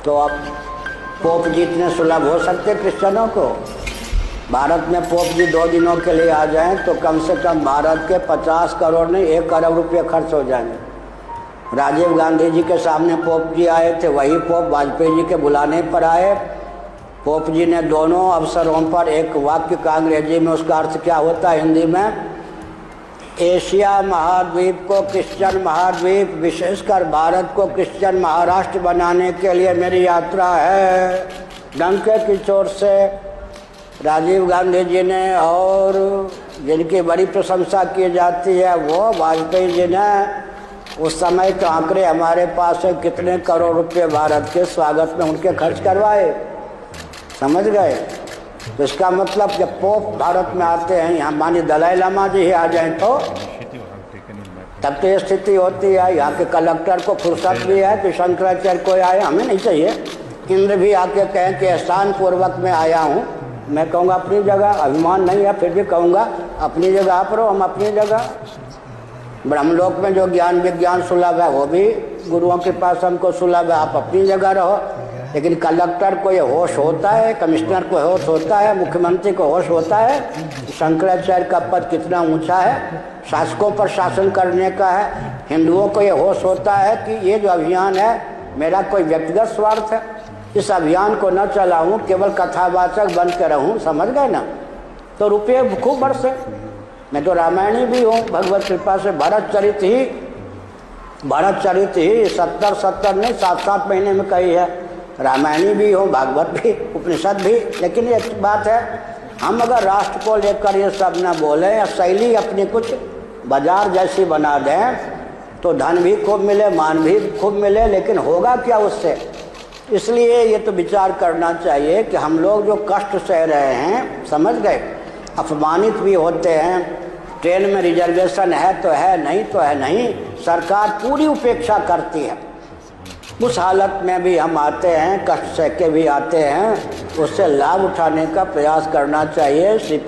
तो अब पोप जी इतने सुलभ हो सकते क्रिश्चियनों को? भारत में पोप जी 2 दिनों के लिए आ जाएं तो कम से कम भारत के 50 करोड़ नहीं 1 करोड़ रुपये खर्च हो जाएंगे। राजीव गांधी जी के सामने पोप जी आए थे, वही पोप वाजपेयी जी के बुलाने पर आए। पोप जी ने दोनों अवसरों पर एक वाक्य का अंग्रेजी में उसका अर्थ क्या होता है हिंदी में, एशिया महाद्वीप को क्रिश्चियन महाद्वीप, विशेषकर भारत को क्रिश्चियन महाराष्ट्र बनाने के लिए मेरी यात्रा है। डंके की चोट से राजीव गांधी जी ने और जिनकी बड़ी प्रशंसा की जाती है वो वाजपेयी जी ने उस समय के आंकड़े हमारे पास है, कितने करोड़ रुपए भारत के स्वागत में उनके खर्च करवाए, समझ गए? तो इसका मतलब जब पोप भारत में आते हैं, यहाँ मानी दलाई लामा जी ही आ जाएं तो तब तो ये स्थिति होती है। यहाँ के कलेक्टर को फुर्सत भी है कि शंकराचार्य कोई आए, हमें नहीं चाहिए। इंद्र भी आके कहें कि एहसान पूर्वक मैं आया हूँ, मैं कहूँगा अपनी जगह, अभिमान नहीं है फिर भी कहूँगा अपनी जगह आप रहो, हम अपनी जगह। ब्रह्मलोक में जो ज्ञान विज्ञान सुलभ है वो भी गुरुओं के पास हमको सुलभ है, आप अपनी जगह रहो। लेकिन कलेक्टर को ये होश होता है, कमिश्नर को होश होता है, मुख्यमंत्री को होश होता है शंकराचार्य का पद कितना ऊंचा है, शासकों पर शासन करने का है। हिंदुओं को ये होश होता है कि ये जो अभियान है मेरा कोई व्यक्तिगत स्वार्थ है, इस अभियान को न चलाऊं, केवल कथावाचक बन के रहूं, समझ गए ना? तो रुपये खूब बरसे। मैं तो रामायणी भी हूँ, भगवत कृपा से भरत चरित ही 70 नहीं 7 महीने में कही है। रामायणी भी हो, भागवत भी, उपनिषद भी। लेकिन एक बात है, हम अगर राष्ट्र को लेकर ये सब न बोलें या शैली अपनी कुछ बाजार जैसी बना दें तो धन भी खूब मिले, मान भी खूब मिले, लेकिन होगा क्या उससे? इसलिए ये तो विचार करना चाहिए कि हम लोग जो कष्ट सह रहे हैं, समझ गए, अपमानित भी होते हैं, ट्रेन में रिजर्वेशन है तो है, नहीं तो है नहीं, सरकार पूरी उपेक्षा करती है। उस हालत में भी हम आते हैं, कष्ट सह के भी आते हैं, उससे लाभ उठाने का प्रयास करना चाहिए। श्री